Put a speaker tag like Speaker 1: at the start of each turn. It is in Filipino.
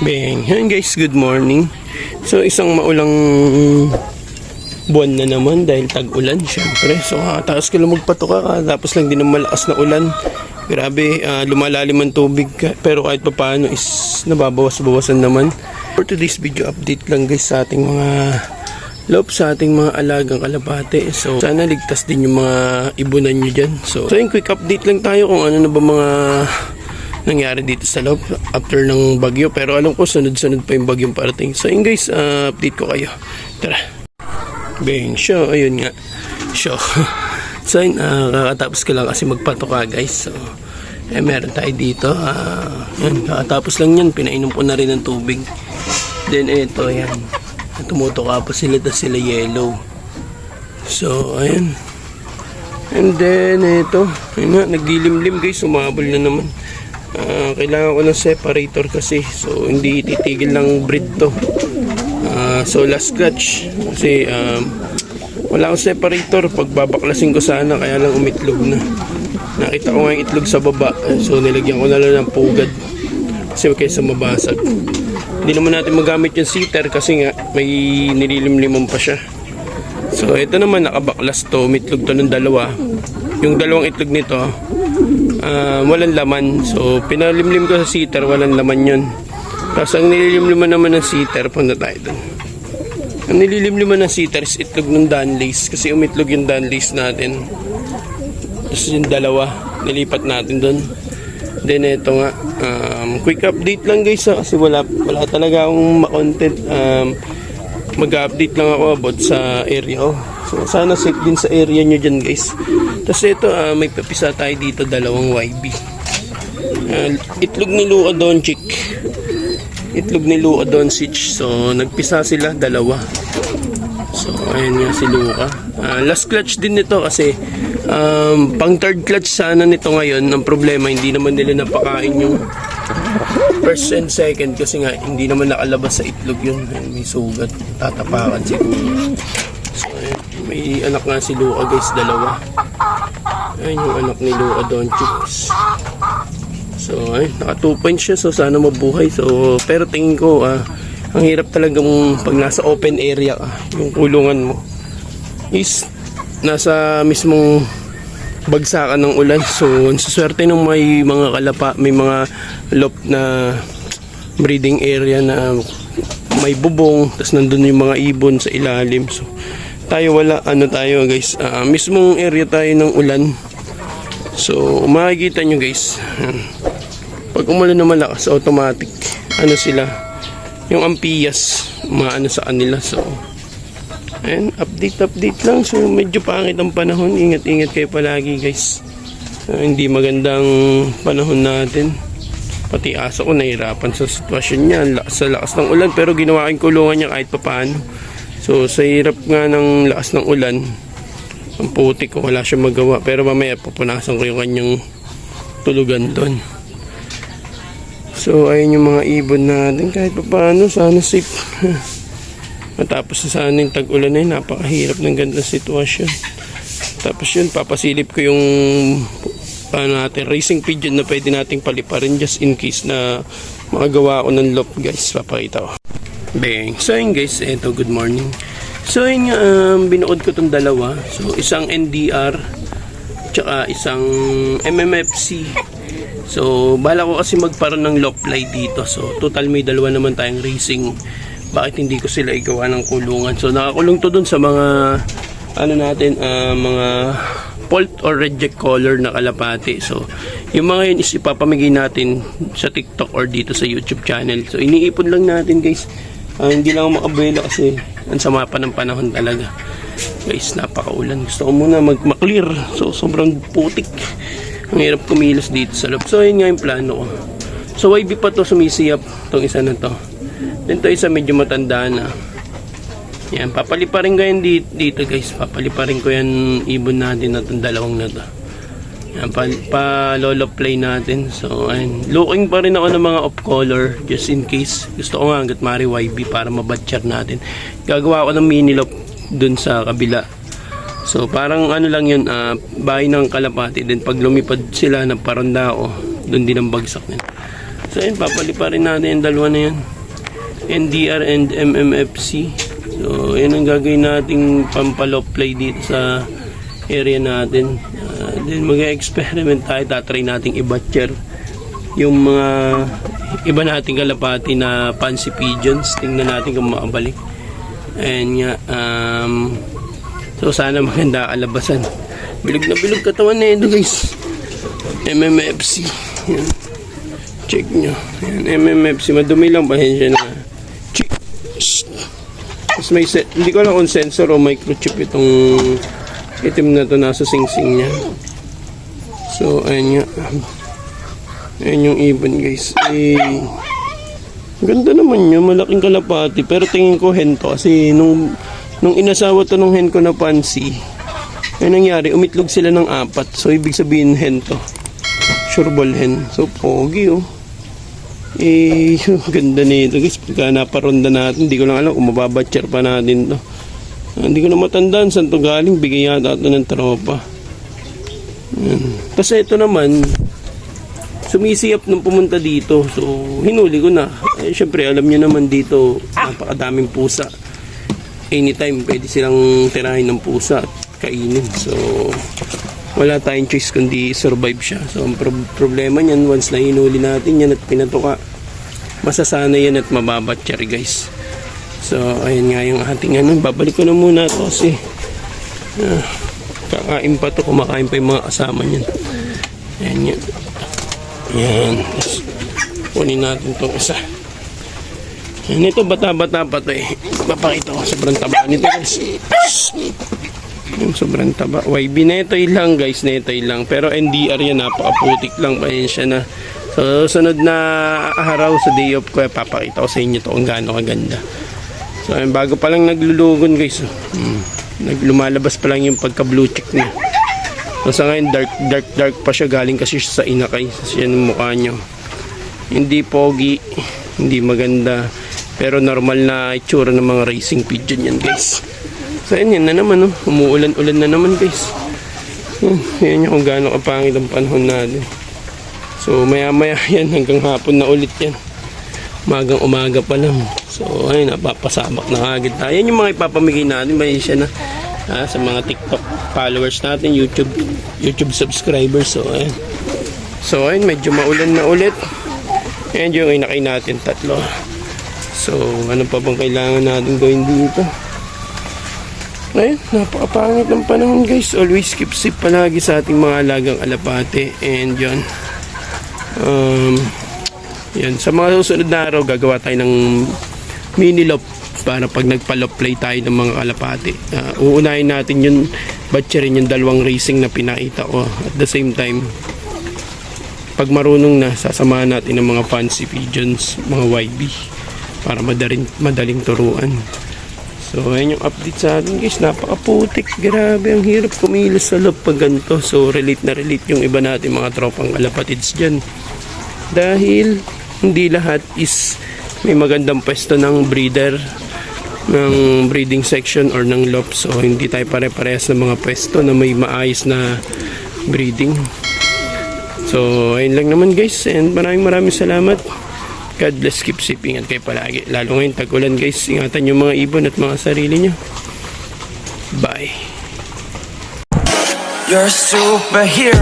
Speaker 1: Bang! Yan guys, good morning. So isang maulang buwan na naman dahil tag-ulan syempre. So taas ko lang magpatuka tapos lang din ng malakas na ulan. Grabe, lumalalim ang tubig pero kahit pa paano is nababawas-bawasan naman. For today's video update lang guys sa ating mga loob, sa ating mga alagang kalapate. So sana ligtas din yung mga ibunan nyo dyan. So yung quick update lang tayo kung ano na ba mga nangyari dito sa loob after ng bagyo. Pero alam ko sunod-sunod pa yung bagyong parating. So yun guys, update ko kayo. Tara. Bang, show. Ayun nga. Show. So yun, kakatapos ko lang kasi magpatoka guys. So meron tayo dito. Yan, kakatapos lang yan. Pinainom ko na rin ng tubig. Then eto, yan. Tumutuka pa sila, tas sila yellow. So ayun. And then eto, ayun nga, nagdilimlim guys. Sumabol na naman. Kailangan ko ng separator kasi. So hindi titigil ng breed to. So last clutch kasi wala akong separator. Pagbabaklasin ko sana, kaya lang umitlog na. Nakita ko nga yung itlog sa baba. So nilagyan ko na lang ng pugad kasi kaysa mabasag. Hindi naman natin magamit yung seater kasi nga may nililimliman pa siya. So ito naman, nakabaklas to. Umitlog to ng dalawa. Yung dalawang itlog nito walang laman. So pinalimlim ko sa seater, walang laman yun. Tapos ang nililimliman naman ng seater, punta tayo dun. Ang nililimliman ng seater is itlog ng Danlace kasi umitlog yung Danlace natin. Tapos yung dalawa nilipat natin dun. Then ito nga, quick update lang guys kasi wala talaga akong ma-content. Mag-update lang ako about sa area. So sana safe din sa area nyo dyan guys. Tapos ito, may papisa tayo dito, dalawang YB. Itlog ni Luka Doncic. Itlog ni Luka Doncic. So nagpisa sila, dalawa. So ayan nga si Luka. Last clutch din nito kasi pang third clutch sana nito ngayon. Ang problema, hindi naman nila napakain yung first and second kasi nga hindi naman nakalabas sa itlog yun. May sugat, tatapakan siguro. So ayan, may anak nga si Luka guys, dalawa. Ayan yung anak ni Luka Doncic. So ayun, naka 2 points siya, so sana mabuhay. So pero tingin ko ang hirap talagang pag nasa open area yung kulungan mo is nasa mismong bagsakan ng ulan. So ang suswerte nung may mga kalapa, may mga lop na breeding area na may bubong, tas nandun yung mga ibon sa ilalim. So tayo wala, tayo guys, mismong area tayo ng ulan. So makikita nyo guys, pag umulan na malakas, automatic sila, yung ampiyas maano sa kanila. So ayan, update lang. So medyo pangit ang panahon. Ingat kayo palagi guys. Hindi magandang panahon natin. Pati aso ko nahirapan sa sitwasyon niya. Sa lakas ng ulan, pero ginawa ko kulungan niya kahit papaano. So sa hirap nga ng lakas ng ulan, ang putik ko, wala siya magawa. Pero mamaya pupunasan ko yung kanyang tulugan doon. So ayun yung mga ibon natin, kahit papaano sana safe. Matapos na sana yung tag-ulan na yun, napakahirap ng ganda sitwasyon. Tapos yun, papasilip ko yung racing pigeon na pwede nating paliparin just in case na makagawa ako ng loop guys. Papakita ko. Bang! So yun guys, eto, good morning. So yun nga, binuod ko itong dalawa. So isang NDR tsaka isang MMFC. So bala ko kasi magparoon ng loop fly dito. So total may dalawa naman tayong racing. Bakit hindi ko sila igawa ng kulungan? So nakakulong to dun sa mga mga fault or reject color na kalapati. So yung mga yun is ipapamigay natin sa TikTok or dito sa YouTube channel. So iniipon lang natin guys. Hindi lang ako makabuela kasi ang sama pa ng panahon talaga guys, napakaulan. Gusto ko muna mag-clear. So sobrang putik, ang hirap kumilos dito sa loob. So yun nga yung plano ko. So YB pa to, sumisiyap tong isa na to. Then to isa medyo matanda na. Yan, papaliparin ko yan dito guys. Papaliparin ko yan ibon natin na itong dalawang na to. Yan, pa-lolo play natin. So ayun, looking pa rin ako ng mga off color just in case. Gusto ko nga hanggat mari YB para mabatcher natin. Gagawa ko ng mini loop dun sa kabila. So parang lang yun, bahay ng kalapati. Then pag lumipad sila ng parandao, dun din ang bagsak nila. So So yun, papaliparin natin yung dalawa na yan. NDR and MMFC. So yun ang gagawin nating pampalop play dito sa area natin. Then mag-experiment tayo. Tatry nating i-butcher yung mga iba nating kalapati na fancy pigeons. Tingnan natin kung makabalik. And nga, so sana maganda kalabasan. Bilog na bilog katawan na ito guys. MMFC. Yan. Check nyo. Yan, MMFC. Madumi lang, pasensya na. Check. Tapos may set. Hindi ko lang kung sensor o microchip itong itim na to nasa sing-sing niya. So, ayan nga. Ayan yung ibon guys. Ganda naman yun. Malaking kalapati. Pero tingin ko hen to. Kasi nung inasawa to nung hen ko na fancy, ay nangyari, umitlog sila ng 4. So, ibig sabihin hen to. Sureball hen. So, pogi oh. Ganda nito guys. Pagka naparonda natin, hindi ko lang alam kung mababatcher pa natin to. Hindi ko na matandaan saan to galing. Bigay yata ito ng tropa. Kasi ito naman, sumisiyap nung pumunta dito. So, hinuli ko na. Syempre, alam nyo naman dito, napakadaming pusa. Anytime, pwede silang tirahin ng pusa at kainin. So, wala tayong choice kundi survive siya. So, ang problema niyan, once na hinuli natin yan at pinatuka, masasanay yan at mababatcher guys. So, ayan nga yung ating babalik ko na muna ito kasi kakain pa ito, kumakain pa yung mga kasama niyan. Ayan yan. Ayan. Tapos, kunin natin itong isa. Ayan, ito bata-bata pa ito eh. Papakita ko, sobrang taba nito guys. Yung sobrang taba. YB netoy lang guys, netoy lang. Pero NDR yan, napakaputik lang. Pasensya na. So, sunod na araw sa day off ko, papakita ko sa inyo to kung gaano kaganda. So, ayun, bago pa lang naglulugon guys. Lumalabas pa lang yung pagka blue check niya. So, sa ngayon, dark pa siya. Galing kasi siya sa inakay. Kasi yan yung mukha nyo. Hindi pogi, hindi maganda. Pero normal na itsura ng mga racing pigeon yan guys. So yan na naman oh. Umuulan-ulan na naman guys. Yan yung kung gaano kapangit ang panahon natin. So maya-maya yan hanggang hapon na ulit yan. Magang umaga pa lang. So ayun, napapasabak na agad tayo. Yan yung mga ipapamigay natin. May siya na sa mga TikTok followers natin, YouTube subscribers. So ayun. So ayun, medyo maulan na ulit. Yan yung inakay natin 3. So ano pa bang kailangan natin gawin dito? Ayun, napakapangit ng panahon guys. Always keep safe palagi sa ating mga alagang alapate. And yun, yan, sa mga susunod na araw gagawa tayo ng mini lop para pag nagpa-lop play tayo ng mga kalapate. Uunahin natin yun, batcherin yung 2 racing na pinakita ko. At the same time, pag marunong na, sasamahan natin ng mga fancy pigeons, mga YB, para madaling turuan. So, ayan yung update sa atin guys. Napakaputik. Grabe, ang hirap kumilos sa loob pag ganito. So, relate na relate yung iba natin mga tropang kalapatids dyan. Dahil, hindi lahat is may magandang pwesto ng breeder, ng breeding section or ng loop. So, hindi tayo pare-parehas ng mga pwesto na may maayos na breeding. So, ayun lang naman guys. And maraming salamat. God bless, keep safe, ingat kayo palagi. Lalo ngayon tag-ulan guys, ingatan yung mga ibon at mga sarili nyo. Bye. You're a superhero.